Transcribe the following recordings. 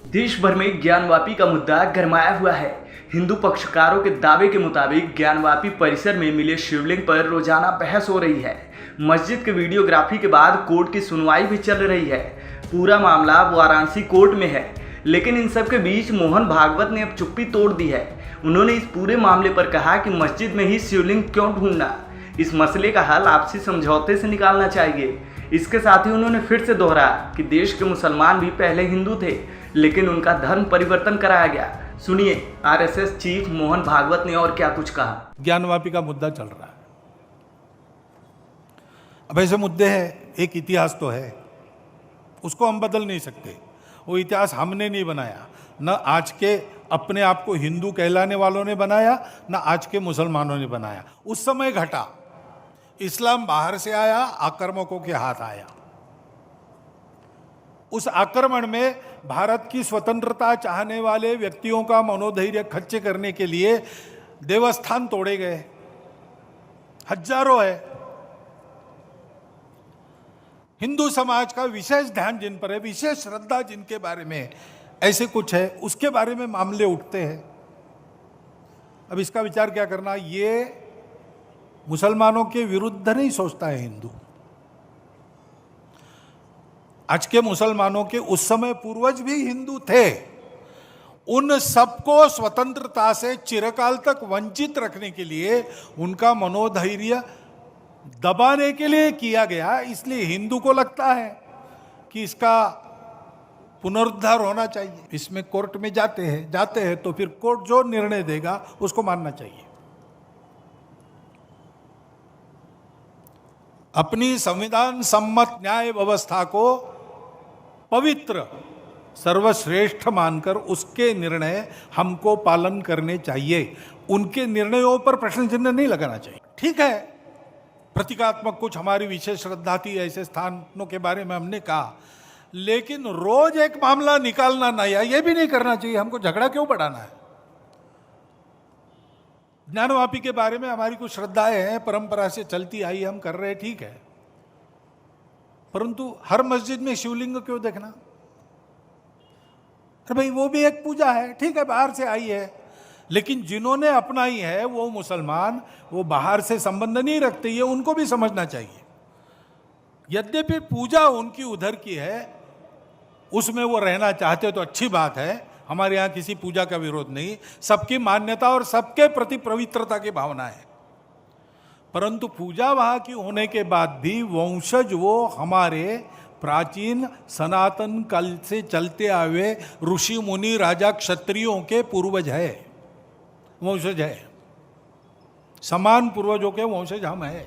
देश भर में ज्ञानवापी का मुद्दा गरमाया हुआ है। हिंदू पक्षकारों के दावे के मुताबिक ज्ञानवापी परिसर में मिले शिवलिंग पर रोजाना बहस हो रही है। मस्जिद के वीडियोग्राफी के बाद कोर्ट की सुनवाई भी चल रही है। पूरा मामला वाराणसी कोर्ट में है, लेकिन इन सब के बीच मोहन भागवत ने अब चुप्पी तोड़ दी है। उन्होंने इस पूरे मामले पर कहा कि मस्जिद में ही शिवलिंग क्यों ढूंढना, इस मसले का हल आपसी समझौते से निकालना चाहिए। इसके साथ ही उन्होंने फिर से दोहराया कि देश के मुसलमान भी पहले हिंदू थे, लेकिन उनका धर्म परिवर्तन कराया गया। सुनिए आरएसएस चीफ मोहन भागवत ने और क्या कुछ कहा। ज्ञानवापी का मुद्दा चल रहा है। अब ऐसे मुद्दे हैं, एक इतिहास तो है, उसको हम बदल नहीं सकते। वो इतिहास हमने नहीं बनाया, न आज के अपने आप को हिंदू कहलाने वालों ने बनाया, न आज के मुसलमानों ने बनाया। उस समय घटा, इस्लाम बाहर से आया, आक्रामकों के हाथ आया। उस आक्रमण में भारत की स्वतंत्रता चाहने वाले व्यक्तियों का मनोधैर्य खच्चे करने के लिए देवस्थान तोड़े गए, हजारों है। हिंदू समाज का विशेष ध्यान जिन पर है, विशेष श्रद्धा जिनके बारे में ऐसे कुछ है, उसके बारे में मामले उठते हैं। अब इसका विचार क्या करना, ये मुसलमानों के विरुद्ध नहीं सोचता है हिंदू। आज के मुसलमानों के उस समय पूर्वज भी हिंदू थे। उन सबको स्वतंत्रता से चिरकाल तक वंचित रखने के लिए, उनका मनोधैर्य दबाने के लिए किया गया। इसलिए हिंदू को लगता है कि इसका पुनरुद्धार होना चाहिए। इसमें कोर्ट में जाते हैं तो फिर कोर्ट जो निर्णय देगा उसको मानना चाहिए। अपनी संविधान सम्मत न्याय व्यवस्था को पवित्र सर्वश्रेष्ठ मानकर उसके निर्णय हमको पालन करने चाहिए। उनके निर्णयों पर प्रश्न चिन्ह नहीं लगाना चाहिए। ठीक है, प्रतीकात्मक कुछ हमारी विशेष श्रद्धा थी, ऐसे स्थानों के बारे में हमने कहा, लेकिन रोज एक मामला निकालना नया, यह भी नहीं करना चाहिए। हमको झगड़ा क्यों बढ़ाना है। ज्ञानवापी के बारे में हमारी कुछ श्रद्धाएं हैं, परंपरा से चलती आई, हम कर रहे, ठीक है, परंतु हर मस्जिद में शिवलिंग क्यों देखना। अरे भाई, वो भी एक पूजा है, ठीक है, बाहर से आई है, लेकिन जिन्होंने अपनाई है वो मुसलमान, वो बाहर से संबंध नहीं रखते, ये उनको भी समझना चाहिए। यद्यपि पूजा उनकी उधर की है, उसमें वो रहना चाहते तो अच्छी बात है, हमारे यहाँ किसी पूजा का विरोध नहीं, सबकी मान्यता और सबके प्रति पवित्रता की भावना है। परंतु पूजा वहाँ की होने के बाद भी वंशज वो हमारे प्राचीन सनातन काल से चलते आए ऋषि मुनि राजा क्षत्रियों के पूर्वज है, वंशज है। समान पूर्वजों के वंशज हम हैं।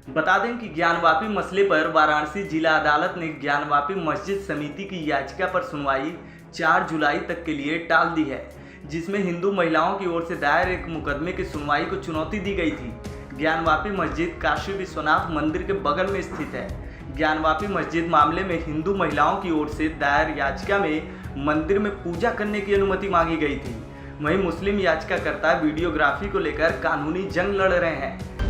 बता दें कि ज्ञानवापी मसले पर वाराणसी जिला अदालत ने ज्ञानवापी मस्जिद समिति की याचिका पर सुनवाई 4 जुलाई तक के लिए टाल दी है, जिसमें हिंदू महिलाओं की ओर से दायर एक मुकदमे की सुनवाई को चुनौती दी गई थी। ज्ञानवापी मस्जिद काशी विश्वनाथ मंदिर के बगल में स्थित है। ज्ञानवापी मस्जिद मामले में हिंदू महिलाओं की ओर से दायर याचिका में मंदिर में पूजा करने की अनुमति मांगी गई थी। वहीं मुस्लिम याचिकाकर्ता वीडियोग्राफी को लेकर कानूनी जंग लड़ रहे हैं।